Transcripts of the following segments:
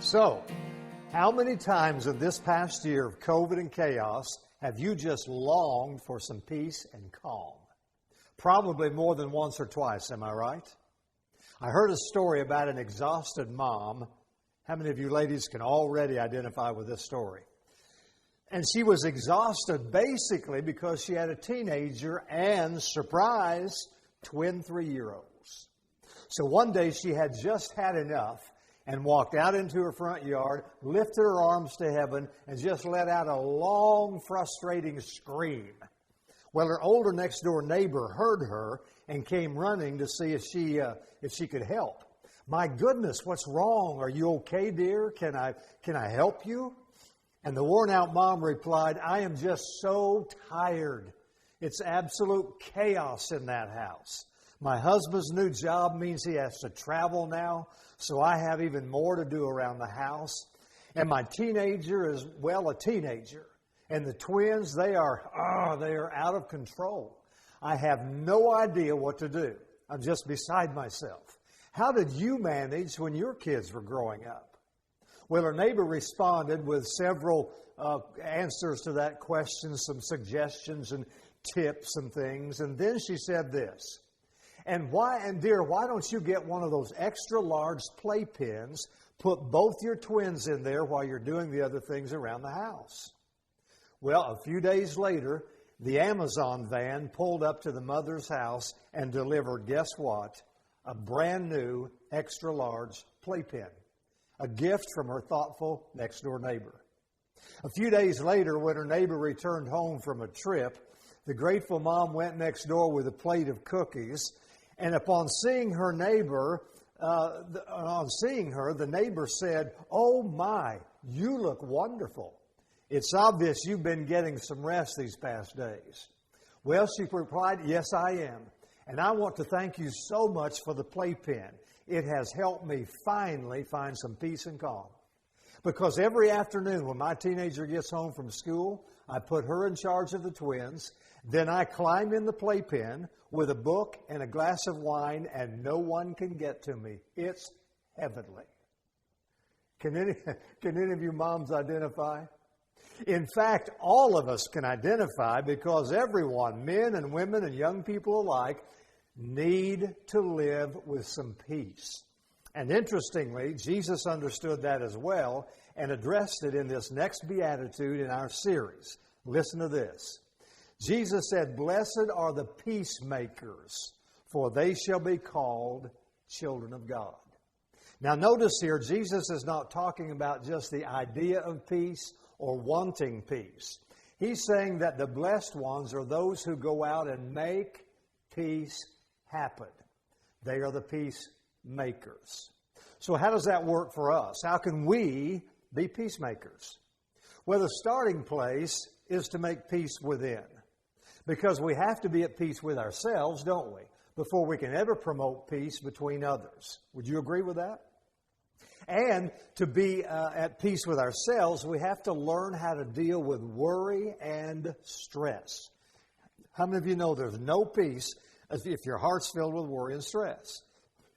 So, how many times in this past year of COVID and chaos have you just longed for some peace and calm? Probably more than once or twice, am I right? I heard a story about an exhausted mom. How many of you ladies can already identify with this story? And she was exhausted basically because she had a teenager and, surprise, twin 3-year-olds. So one day she had just had enough and walked out into her front yard, lifted her arms to heaven, and just let out a long, frustrating scream. Well, her older next-door neighbor heard her and came running to see if she could help. "My goodness, what's wrong? Are you okay, dear? Can I help you?" And the worn-out mom replied, "I am just so tired. It's absolute chaos in that house. My husband's new job means he has to travel now, so I have even more to do around the house. And my teenager is, well, a teenager. And the twins, they are out of control. I have no idea what to do. I'm just beside myself. How did you manage when your kids were growing up?" Well, her neighbor responded with several answers to that question, some suggestions and tips and things. And then she said this, And dear, why don't you get one of those extra large playpens, put both your twins in there while you're doing the other things around the house? Well, a few days later, the Amazon van pulled up to the mother's house and delivered, guess what? A brand new extra large playpen. A gift from her thoughtful next door neighbor. A few days later, when her neighbor returned home from a trip, the grateful mom went next door with a plate of cookies. And upon seeing her, the neighbor said, "Oh my, you look wonderful. It's obvious you've been getting some rest these past days." Well, she replied, "Yes, I am. And I want to thank you so much for the playpen. It has helped me finally find some peace and calm. Because every afternoon when my teenager gets home from school, I put her in charge of the twins. Then I climb in the playpen with a book and a glass of wine, and no one can get to me. It's heavenly." Can any of you moms identify? In fact, all of us can identify because everyone, men and women and young people alike, need to live with some peace. And interestingly, Jesus understood that as well and addressed it in this next beatitude in our series. Listen to this. Jesus said, "Blessed are the peacemakers, for they shall be called children of God." Now notice here, Jesus is not talking about just the idea of peace or wanting peace. He's saying that the blessed ones are those who go out and make peace happen. They are the peacemakers. So how does that work for us? How can we be peacemakers? Well, the starting place is to make peace within. Because we have to be at peace with ourselves, don't we? Before we can ever promote peace between others. Would you agree with that? And to be at peace with ourselves, we have to learn how to deal with worry and stress. How many of you know there's no peace if your heart's filled with worry and stress?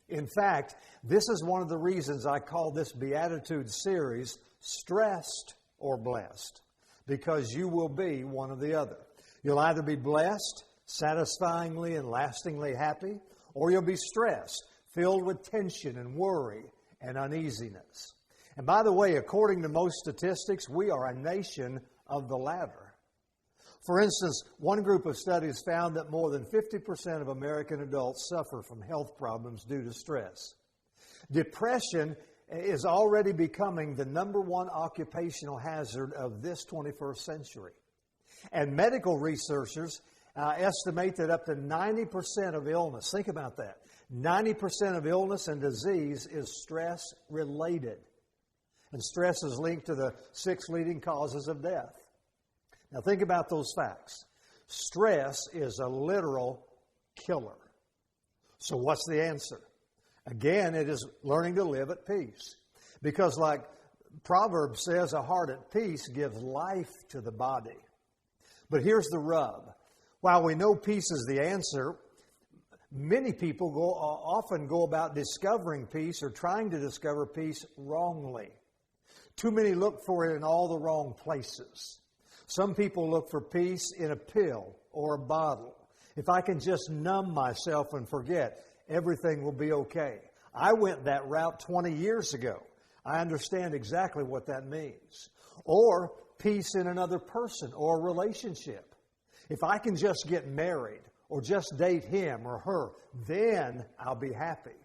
In fact, this is one of the reasons I call this Beatitude series Stressed or Blessed. Because you will be one or the other. You'll either be blessed, satisfyingly and lastingly happy, or you'll be stressed, filled with tension and worry and uneasiness. And by the way, according to most statistics, we are a nation of the latter. For instance, one group of studies found that more than 50% of American adults suffer from health problems due to stress. Depression is already becoming the number one occupational hazard of this 21st century. And medical researchers estimate that up to 90% of illness, think about that, 90% of illness and disease is stress-related. And stress is linked to the 6 leading causes of death. Now think about those facts. Stress is a literal killer. So what's the answer? Again, it is learning to live at peace. Because like Proverbs says, a heart at peace gives life to the body. But here's the rub. While we know peace is the answer, many people often go about discovering peace or trying to discover peace wrongly. Too many look for it in all the wrong places. Some people look for peace in a pill or a bottle. If I can just numb myself and forget, everything will be okay. I went that route 20 years ago. I understand exactly what that means. Or peace in another person or a relationship. If I can just get married or just date him or her, then I'll be happy.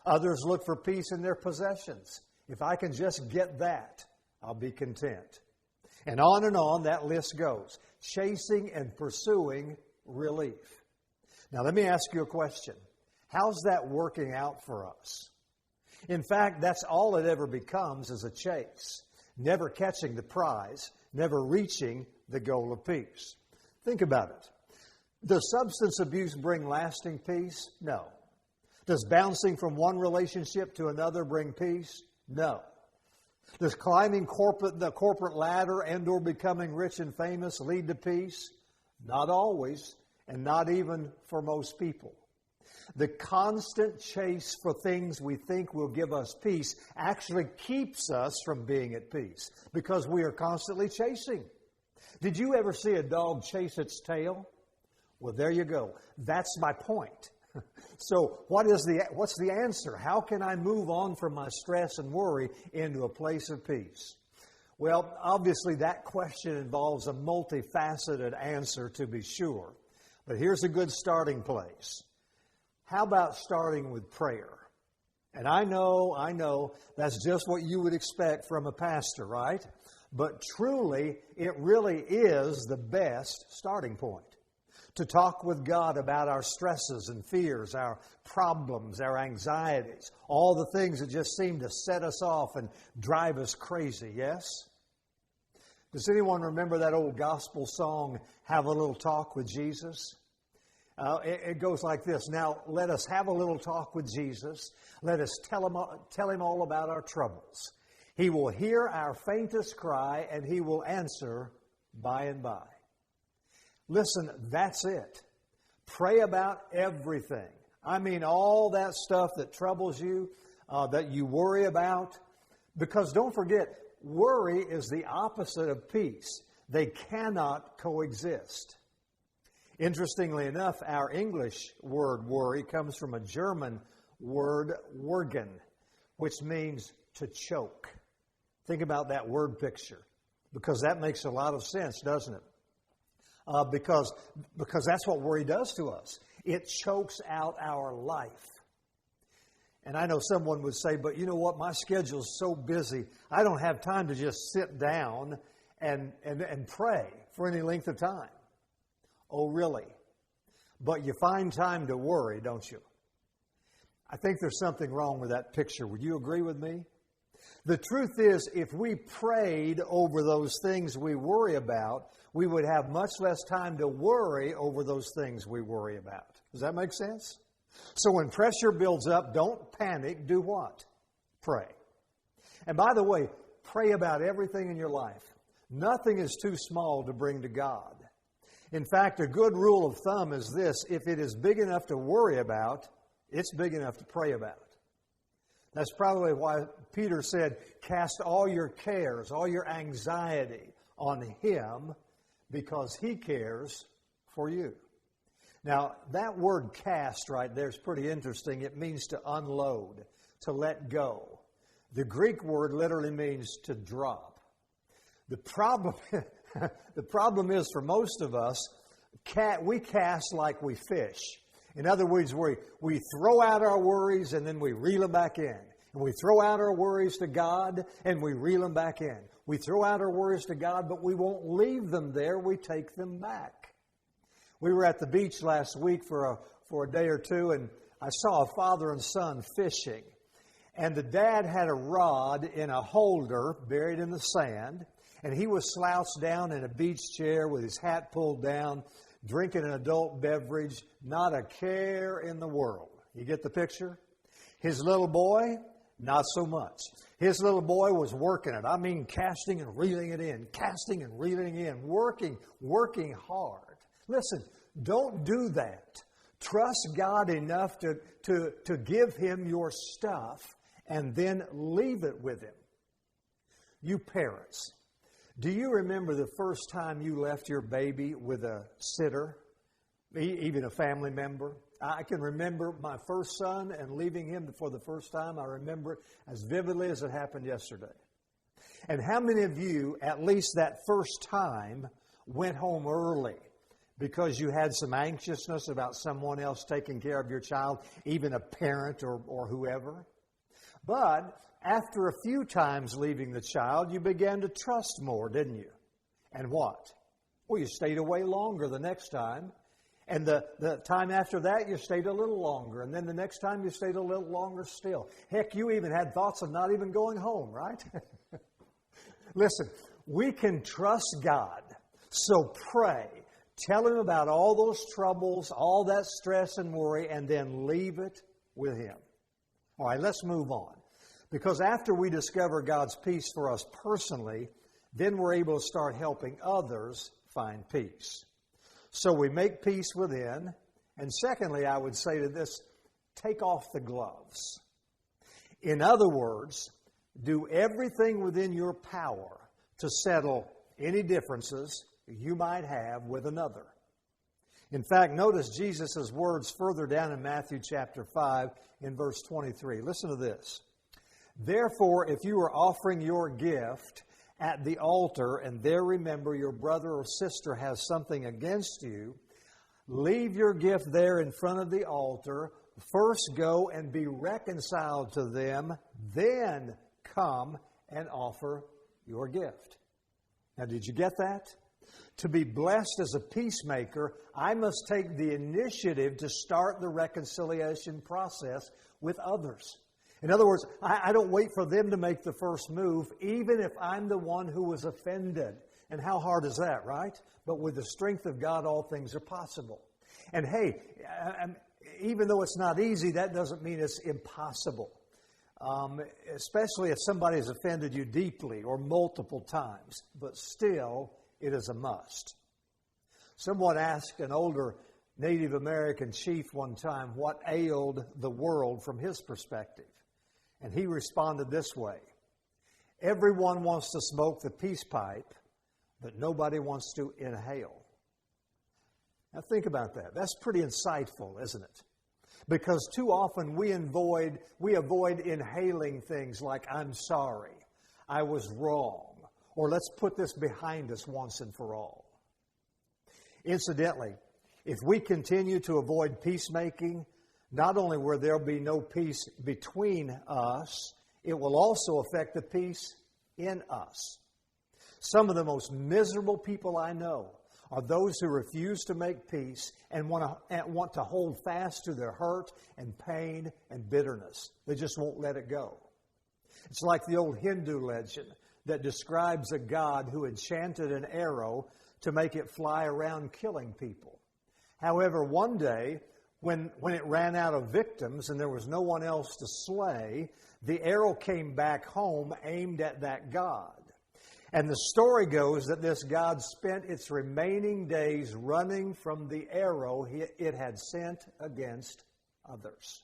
Others look for peace in their possessions. If I can just get that, I'll be content. And on that list goes. Chasing and pursuing relief. Now let me ask you a question. How's that working out for us? In fact, that's all it ever becomes is a chase. Never catching the prize, never reaching the goal of peace. Think about it. Does substance abuse bring lasting peace? No. Does bouncing from one relationship to another bring peace? No. Does climbing the corporate ladder and or becoming rich and famous lead to peace? Not always, and not even for most people. The constant chase for things we think will give us peace actually keeps us from being at peace because we are constantly chasing. Did you ever see a dog chase its tail? Well, there you go. That's my point. So what's the answer? How can I move on from my stress and worry into a place of peace? Well, obviously that question involves a multifaceted answer to be sure. But here's a good starting place. How about starting with prayer? And I know that's just what you would expect from a pastor, right? But truly, it really is the best starting point. To talk with God about our stresses and fears, our problems, our anxieties, all the things that just seem to set us off and drive us crazy, yes? Does anyone remember that old gospel song, Have a Little Talk with Jesus? It goes like this. Now, let us have a little talk with Jesus. Let us tell him all about our troubles. He will hear our faintest cry, and he will answer by and by. Listen, that's it. Pray about everything. I mean, all that stuff that troubles you, that you worry about. Because don't forget, worry is the opposite of peace. They cannot coexist. Interestingly enough, our English word worry comes from a German word worgen, which means to choke. Think about that word picture, because that makes a lot of sense, doesn't it? Because that's what worry does to us. It chokes out our life. And I know someone would say, but you know what, my schedule's so busy, I don't have time to just sit down and pray for any length of time. Oh, really? But you find time to worry, don't you? I think there's something wrong with that picture. Would you agree with me? The truth is, if we prayed over those things we worry about, we would have much less time to worry over those things we worry about. Does that make sense? So when pressure builds up, don't panic. Do what? Pray. And by the way, pray about everything in your life. Nothing is too small to bring to God. In fact, a good rule of thumb is this: if it is big enough to worry about, it's big enough to pray about. That's probably why Peter said, cast all your cares, all your anxiety on Him, because He cares for you. Now, that word cast right there is pretty interesting. It means to unload, to let go. The Greek word literally means to drop. The problem is for most of us, we cast like we fish. In other words, we throw out our worries and then we reel them back in. And we throw out our worries to God and we reel them back in. We throw out our worries to God, but we won't leave them there. We take them back. We were at the beach last week for a day or two, and I saw a father and son fishing. And the dad had a rod in a holder buried in the sand, and he was slouched down in a beach chair with his hat pulled down, drinking an adult beverage, not a care in the world. You get the picture? His little boy, not so much. His little boy was working it. I mean, casting and reeling it in, casting and reeling it in, working hard. Listen, don't do that. Trust God enough to give Him your stuff and then leave it with Him. You parents, do you remember the first time you left your baby with a sitter, even a family member? I can remember my first son and leaving him for the first time. I remember it as vividly as it happened yesterday. And how many of you, at least that first time, went home early because you had some anxiousness about someone else taking care of your child, even a parent or whoever? But after a few times leaving the child, you began to trust more, didn't you? And what? Well, you stayed away longer the next time. And the time after that, you stayed a little longer. And then the next time, you stayed a little longer still. Heck, you even had thoughts of not even going home, right? Listen, we can trust God. So pray. Tell Him about all those troubles, all that stress and worry, and then leave it with Him. All right, let's move on. Because after we discover God's peace for us personally, then we're able to start helping others find peace. So we make peace within. And secondly, I would say to this, take off the gloves. In other words, do everything within your power to settle any differences you might have with another. In fact, notice Jesus' words further down in Matthew chapter 5 in verse 23. Listen to this. Therefore, if you are offering your gift at the altar and there remember your brother or sister has something against you, leave your gift there in front of the altar. First go and be reconciled to them, then come and offer your gift. Now, did you get that? To be blessed as a peacemaker, I must take the initiative to start the reconciliation process with others. In other words, I don't wait for them to make the first move, even if I'm the one who was offended. And how hard is that, right? But with the strength of God, all things are possible. And hey, even though it's not easy, that doesn't mean it's impossible. Especially if somebody has offended you deeply or multiple times. But still, it is a must. Someone asked an older Native American chief one time what ailed the world from his perspective. And he responded this way: everyone wants to smoke the peace pipe, but nobody wants to inhale. Now think about that. That's pretty insightful, isn't it? Because too often we avoid inhaling things like I'm sorry, I was wrong, or let's put this behind us once and for all. Incidentally, if we continue to avoid peacemaking, not only will there be no peace between us, it will also affect the peace in us. Some of the most miserable people I know are those who refuse to make peace and want to hold fast to their hurt and pain and bitterness. They just won't let it go. It's like the old Hindu legend that describes a god who enchanted an arrow to make it fly around killing people. However, one day, when it ran out of victims and there was no one else to slay, the arrow came back home aimed at that god. And the story goes that this god spent its remaining days running from the arrow it had sent against others.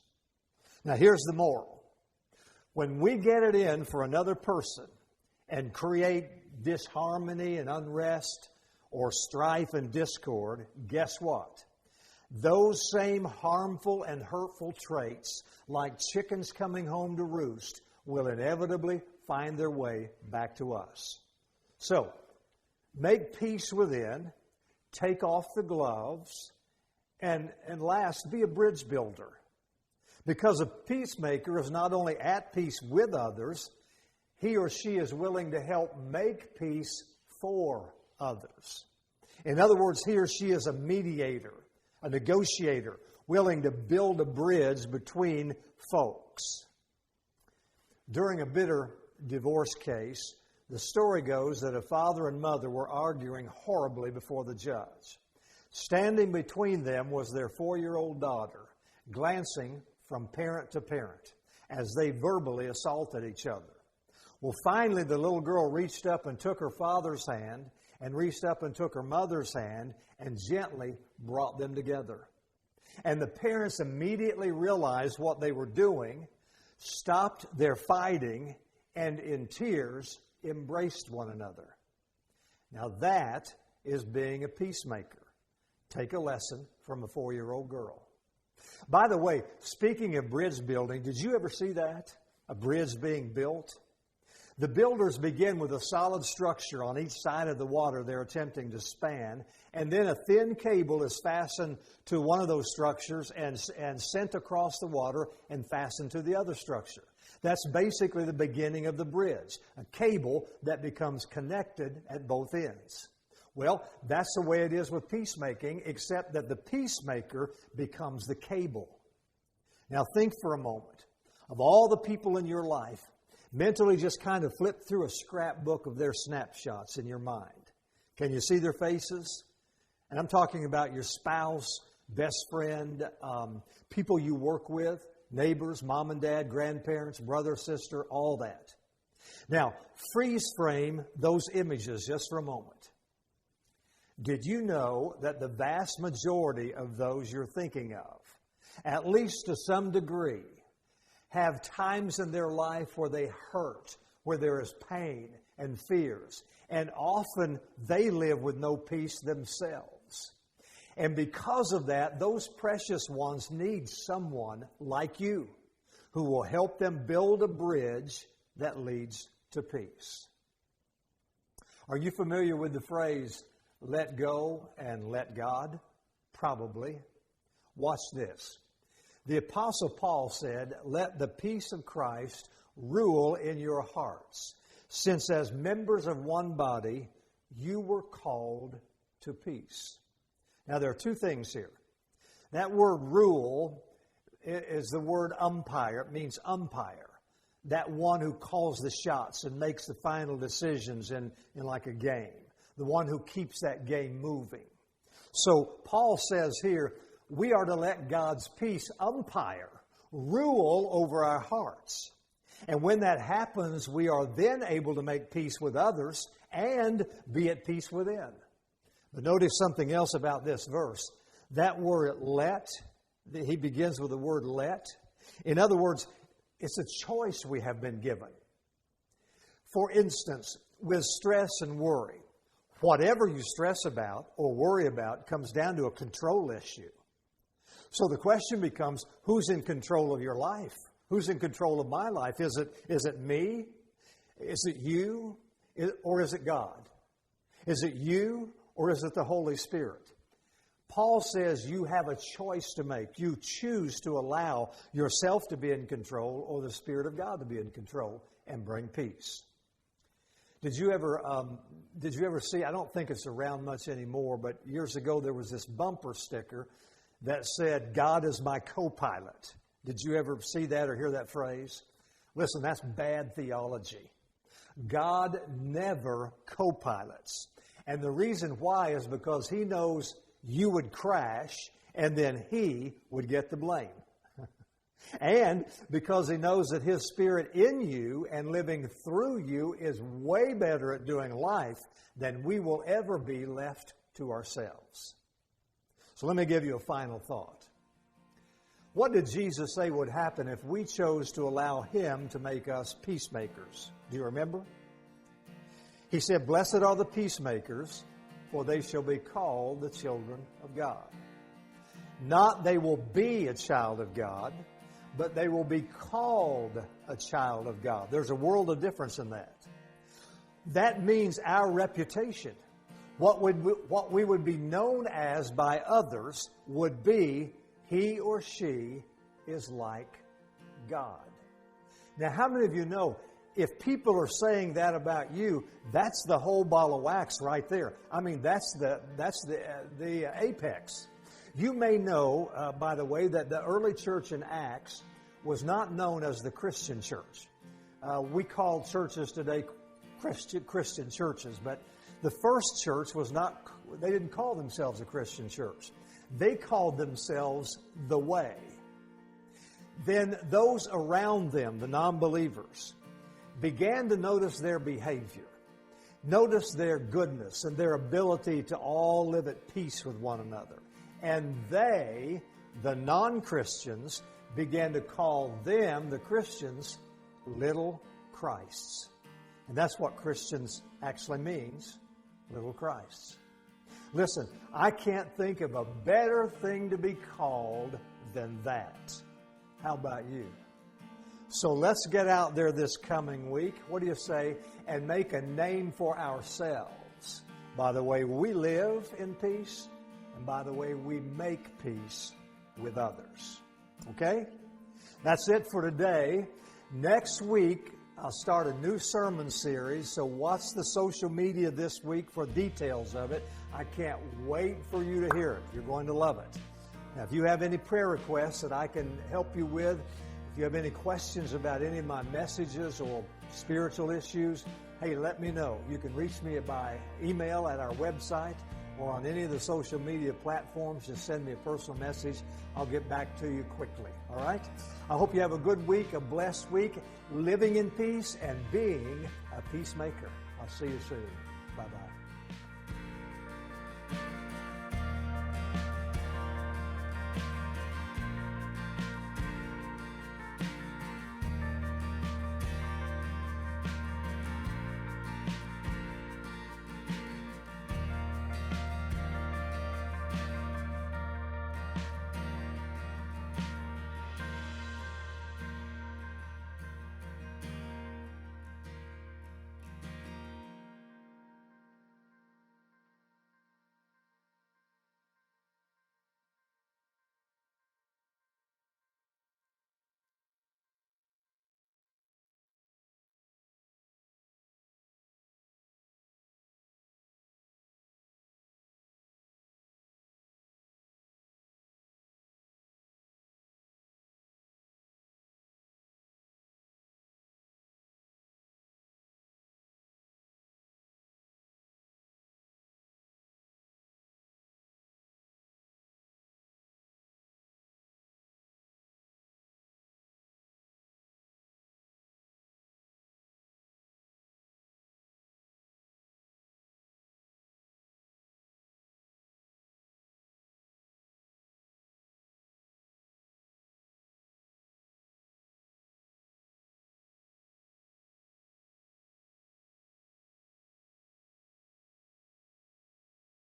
Now here's the moral. When we get it in for another person and create disharmony and unrest or strife and discord, guess what? Those same harmful and hurtful traits, like chickens coming home to roost, will inevitably find their way back to us. So, make peace within, take off the gloves, and last, be a bridge builder. Because a peacemaker is not only at peace with others, he or she is willing to help make peace for others. In other words, he or she is a mediator, a negotiator, willing to build a bridge between folks. During a bitter divorce case, the story goes that a father and mother were arguing horribly before the judge. Standing between them was their 4-year-old daughter, glancing from parent to parent as they verbally assaulted each other. Well, finally, the little girl reached up and took her father's hand and reached up and took her mother's hand and gently brought them together. And the parents immediately realized what they were doing, stopped their fighting, and in tears embraced one another. Now that is being a peacemaker. Take a lesson from a 4-year-old girl. By the way, speaking of bridge building, did you ever see that? A bridge being built? The builders begin with a solid structure on each side of the water they're attempting to span, and then a thin cable is fastened to one of those structures and sent across the water and fastened to the other structure. That's basically the beginning of the bridge, a cable that becomes connected at both ends. Well, that's the way it is with peacemaking, except that the peacemaker becomes the cable. Now think for a moment. Of all the people in your life, mentally just kind of flip through a scrapbook of their snapshots in your mind. Can you see their faces? And I'm talking about your spouse, best friend, people you work with, neighbors, mom and dad, grandparents, brother, sister, all that. Now, freeze frame those images just for a moment. Did you know that the vast majority of those you're thinking of, at least to some degree, have times in their life where they hurt, where there is pain and fears, and often they live with no peace themselves. And because of that, those precious ones need someone like you who will help them build a bridge that leads to peace. Are you familiar with the phrase, let go and let God? Probably. Watch this. The Apostle Paul said, let the peace of Christ rule in your hearts, since as members of one body, you were called to peace. Now, there are two things here. That word rule is the word umpire. It means umpire. That one who calls the shots and makes the final decisions in like a game. The one who keeps that game moving. So, Paul says here, we are to let God's peace umpire, rule over our hearts. And when that happens, we are then able to make peace with others and be at peace within. But notice something else about this verse. That word let, he begins with the word let. In other words, it's a choice we have been given. For instance, with stress and worry, whatever you stress about or worry about comes down to a control issue. So the question becomes, who's in control of your life? Who's in control of my life? Is it me? Is it you? Or is it God? Is it you or is it the Holy Spirit? Paul says you have a choice to make. You choose to allow yourself to be in control or the Spirit of God to be in control and bring peace. Did you ever see, I don't think it's around much anymore, but years ago there was this bumper sticker that said, God is my co-pilot. Did you ever see that or hear that phrase? Listen, that's bad theology. God never co-pilots. And the reason why is because He knows you would crash and then He would get the blame. And because He knows that His Spirit in you and living through you is way better at doing life than we will ever be left to ourselves. So let me give you a final thought. What did Jesus say would happen if we chose to allow Him to make us peacemakers? Do you remember? He said, blessed are the peacemakers, for they shall be called the children of God. Not they will be a child of God, but they will be called a child of God. There's a world of difference in that. That means our reputation. What we would be known as by others would be, he or she is like God. Now, how many of you know, if people are saying that about you, that's the whole ball of wax right there. I mean, that's the apex. You may know, by the way, that the early church in Acts was not known as the Christian church. We call churches today Christian churches, but the first church was not, they didn't call themselves a Christian church. They called themselves the Way. Then those around them, the non-believers, began to notice their behavior, notice their goodness and their ability to all live at peace with one another. And they, the non-Christians, began to call them, the Christians, little Christs. And that's what Christians actually means, little Christs. Listen, I can't think of a better thing to be called than that. How about you? So let's get out there this coming week, what do you say, and make a name for ourselves by the way we live in peace and by the way we make peace with others. Okay? That's it for today. Next week, I'll start a new sermon series, so watch the social media this week for details of it. I can't wait for you to hear it. You're going to love it. Now, if you have any prayer requests that I can help you with, if you have any questions about any of my messages or spiritual issues, hey, let me know. You can reach me by email at our website or on any of the social media platforms. Just send me a personal message. I'll get back to you quickly. All right? I hope you have a good week, a blessed week, living in peace and being a peacemaker. I'll see you soon. Bye-bye.